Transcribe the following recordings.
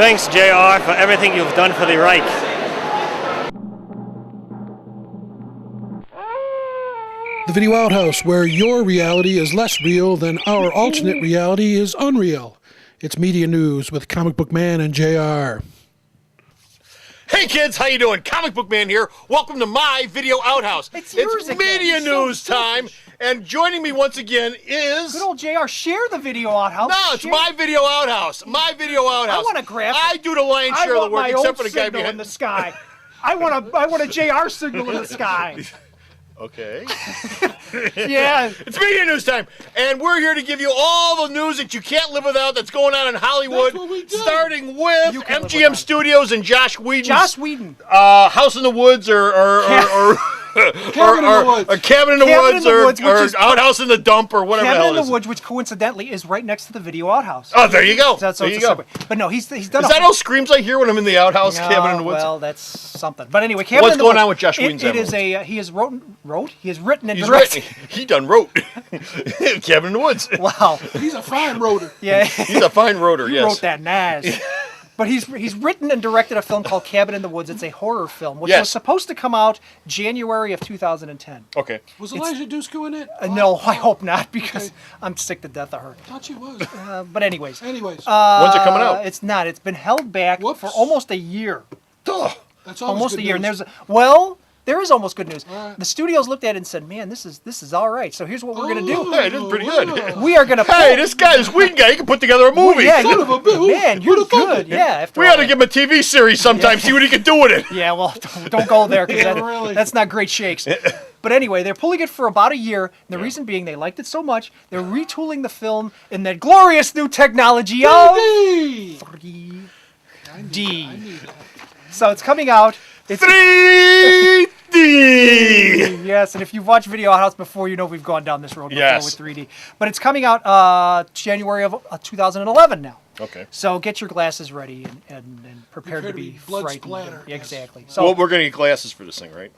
Thanks, JR, for everything you've done for the Reich. The Video Outhouse, where your reality is less real than our alternate reality is unreal. It's media news with Comic Book Man and JR. Hey kids, how you doing? Comic Book Man here. Welcome to my Video Outhouse. It's yours again. media You're news so time, and joining me once again is... Good old JR. Share the Video Outhouse. No, it's my Video Outhouse. My Video Outhouse. I want to grab. I do the lion's share of the work, except for the guy signal behind in the sky. I want a JR signal in the sky. Okay. Yeah. It's media news time, and we're here to give you all the news that you can't live without that's going on in Hollywood, That's what we do. starting with You can live MGM without it. Studios and Josh Whedon's Joss Whedon. House in the Woods or Cabin in the Woods. or Cabin in the Cabin in Woods the or, Woods, which or is- Outhouse in the Dump or whatever the Cabin hell in it the is. Woods, which coincidentally is right next to the Video Outhouse. Oh, there you go. So There it's you a go. separate. But no, he's done. Is that all screams I hear when I'm in the outhouse, No, Cabin in the Woods? Well, that's something. But anyway, Cabin What's in the going Woods, on with Josh Whedon's It is Cabin? he has wrote. He has written and He's directed. written. He done wrote. Cabin in the Woods. Wow. He's a fine rotor. Yeah. He's a fine rotor, He yes. wrote that nice. But he's written and directed a film called Cabin in the Woods. It's a horror film, which Yes. was supposed to come out January of 2010. Okay. Was Elijah Dusko in it? No, I hope not, because Okay. I'm sick to death of her. I thought she was. But anyways, Anyways, When's it coming out? it's not. It's been held back Whoops. for almost a year. Ugh. that's always Almost good a year. news. And there is almost good news. All right. The studios looked at it and said, "Man, this is all right. So here's what we're gonna do. Hey, this is pretty good. We are gonna Hey, this Whedon guy, he can put together a movie. yeah, Son of a bitch. man, Who'd you're have thought good. it? Yeah, after We all ought to that. give him a TV series sometime, see what he can do with it. Yeah, well, don't go there because Yeah, really. that's not great shakes. But anyway, they're pulling it for about a year. And the reason being they liked it so much, they're retooling the film in that glorious new technology of Hey! 3D. So it's coming out. It's 3D. Yes, and if you've watched Video House before, you know we've gone down this road Yes. before with 3D. But it's coming out January of 2011 now. Okay. So get your glasses ready and prepared Prepare to to be be blood frightened. splatter, Yeah, yes. exactly. Well, So we're going to get glasses for this thing, right?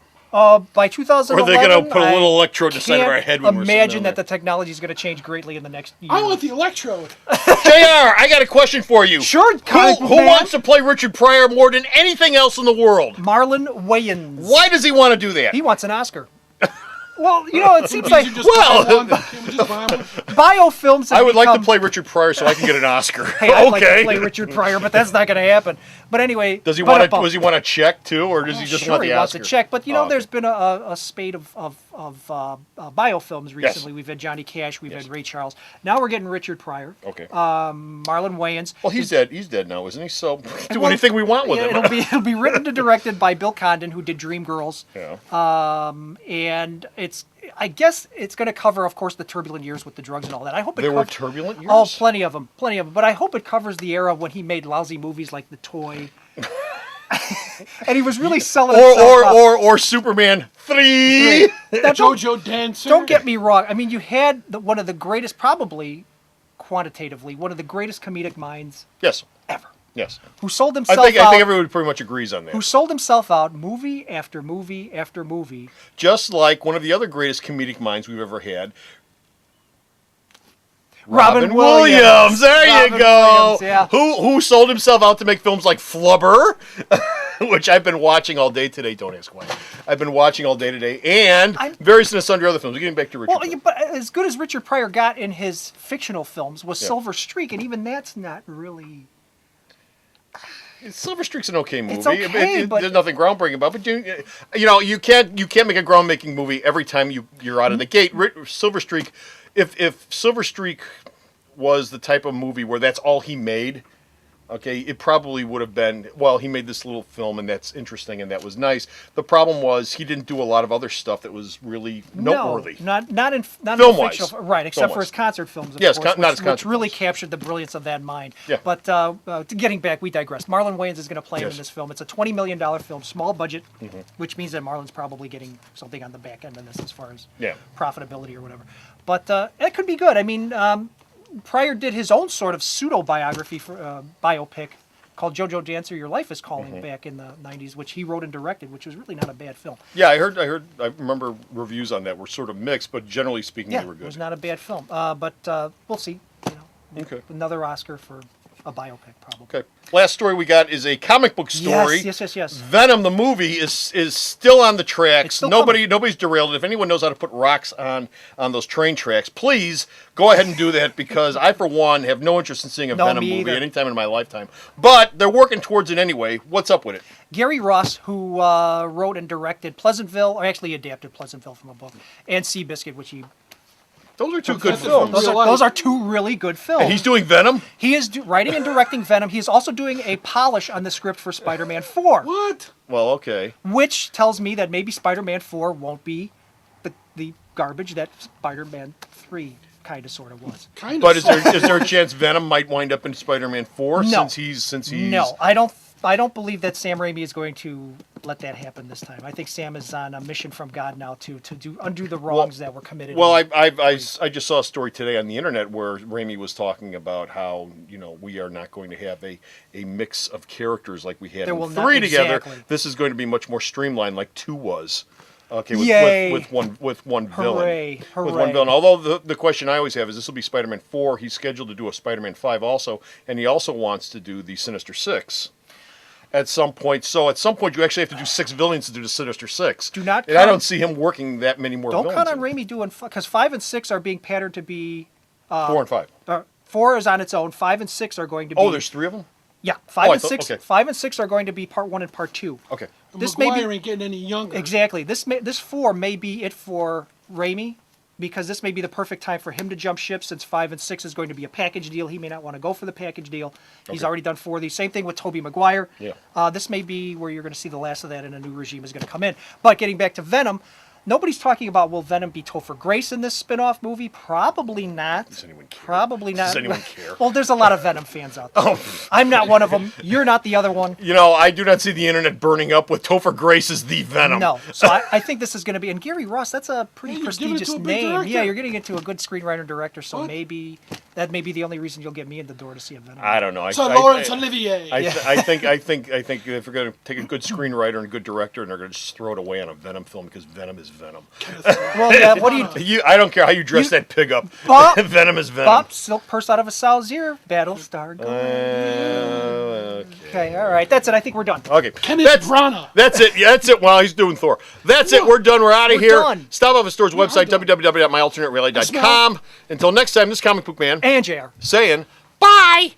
by 2011, Or they're going to put a little electrode I inside of our can't head when we're sitting imagine down that there. the technology is going to change greatly in the next year. I want the electrode. JR, I got a question for you. Sure, comic Who book man. wants to play Richard Pryor more than anything else in the world? Marlon Wayans. Why does he want to do that? He wants an Oscar. Well, it seems Can't like you just Well- buy one? Can't we just buy one? biofilms have I would like to become- play Richard Pryor so I can get an Oscar. Hey, I'd like to Okay. play Richard Pryor, but that's not going to happen. But anyway, Does he but want about- to? Does he want a check too, or does he just sure, want the he wants Oscar? a check. But Oh, there's been a spate of biofilms recently. Yes. We've had Johnny Cash, we've Yes. had Ray Charles. Now we're getting Richard Pryor, Okay. Marlon Wayans. Well, he's dead. He's dead now, isn't he? So do Well, anything we want with yeah, him. it'll be written and directed by Bill Condon, who did Dreamgirls. Yeah. And I guess it's going to cover, of course, the turbulent years with the drugs and all that. I hope it There were covers. turbulent years. Oh, plenty of them. But I hope it covers the era when he made lousy movies like The Toy. And he was really selling himself up. or Superman 3. Now, don't- JoJo Dancer. Don't get me wrong. I mean, you had one of the greatest, probably quantitatively, one of the greatest comedic minds Yes. ever, Yes. who sold I himself think out. everybody pretty much agrees on that. Who sold himself out movie after movie after movie. Just like one of the other greatest comedic minds we've ever had, Robin Williams. Williams. There Robin you go. Williams, yeah. Who sold himself out to make films like Flubber, which I've been watching all day today. Don't ask why. I've been watching all day today, and various and sundry other films. Getting back to Richard. Well, but as good as Richard Pryor got in his fictional films was Silver Streak, and even that's not really. Silver Streak's an okay movie. It's okay, but- there's nothing groundbreaking about it. But you can't make a groundbreaking movie every time you're out of the gate. Silver Streak, if Silver Streak was the type of movie where that's all he made, okay, it probably would have been, well, he made this little film and that's interesting and that was nice. The problem was he didn't do a lot of other stuff that was really noteworthy. No, not in Film-wise. fictional, right? Except for Film-wise. his concert films, of Yes, course, not his which concert really films. captured the brilliance of that mind. Yeah. But getting back, we digress. Marlon Wayans is going to play him Yes. in this film. It's a $20 million film, small budget, Mm-hmm. which means that Marlon's probably getting something on the back end of this as far as Yeah. profitability or whatever. But it could be good. I mean, Pryor did his own sort of pseudo-biography for biopic called JoJo Dancer, Your Life is Calling back in the 90s, which he wrote and directed, which was really not a bad film. Yeah, I remember reviews on that were sort of mixed, but generally speaking, Yeah, they were it good. was not a bad film. But we'll see. Okay. Another Oscar for a biopic, probably. Okay. Last story we got is a comic book story. Yes. Venom, the movie, is still on the tracks. still Nobody's derailed it. If anyone knows how to put rocks on those train tracks, please go ahead and do that, because I, for one, have no interest in seeing a No, Venom me movie either. anytime in my lifetime. But they're working towards it anyway. What's up with it? Gary Ross, who wrote and directed Pleasantville, or actually adapted Pleasantville from a book, and Seabiscuit, which he... Those are two good That's films. from real life. Those are two really good films. And he's doing Venom? He is writing and directing Venom. He is also doing a polish on the script for Spider-Man 4. What? Well, okay. Which tells me that maybe Spider-Man 4 won't be the garbage that Spider-Man 3 kind of sort of was. Kind of. But is there a chance Venom might wind up in Spider-Man 4 No. since he's No, I don't believe that Sam Raimi is going to let that happen this time. I think Sam is on a mission from God now to undo the wrongs that were committed. Well, in- I just saw a story today on the internet where Raimi was talking about how, we are not going to have a mix of characters like we had There in will not- 3 together. exactly. This is going to be much more streamlined like 2 was. Okay, Yay. with one villain. Hooray, With hooray. one villain. Although the question I always have is, this will be Spider-Man 4. He's scheduled to do a Spider-Man 5 also, and he also wants to do the Sinister Six at some point. So at some point, you actually have to do 6 villains to do the Sinister Six. Do not And I count- don't see him working that many more don't villains. count on Raimi doing, because 5 and 6 are being patterned to be 4 and 5. 4 is on its own. 5 and 6 are going to be. Oh, there's 3 of them? Yeah, 5 I and thought- 6. okay. 5 and 6 are going to be part 1 and part 2. Okay. This may McGuire be ain't getting any younger. exactly this 4 may be it for Raimi, because this may be the perfect time for him to jump ship, since 5 and 6 is going to be a package deal. He may not want to go for the package deal. He's Okay. already done 4 of these. Same thing with Tobey Maguire. Yeah. This may be where you're going to see the last of that, and a new regime is going to come in. But getting back to Venom, nobody's talking about, will Venom be Topher Grace in this spin-off movie? Probably not. Does anyone care? Probably not. Does anyone care? Well, there's a lot of Venom fans out there. Oh. I'm not one of them. You're not the other one. I do not see the internet burning up with Topher Grace as the Venom. No. So I think this is going to be, and Gary Ross, that's a pretty Hey, you're giving it prestigious to a big name. director. Yeah, you're getting it to a good screenwriter and director, so What? maybe that may be the only reason you'll get me in the door to see a Venom. I don't know. So Laurence Olivier. I think if we're going to take a good screenwriter and a good director, and they're going to just throw it away on a Venom film, because Venom is Venom. Well, yeah, what do you... I don't care how you dress that pig up. Bob- Venom is Venom. Bop, silk purse out of a sow's ear, Battlestar. Okay, all right, that's it. I think we're done. Okay. Kenneth That's- Branagh. That's it. Yeah, that's it. While he's doing Thor. That's it. We're done. We're out of We're here. done. Stop off at store's website, done. www.myalternatereality.com. Until next time, this is Comic Book Man And JR. saying bye.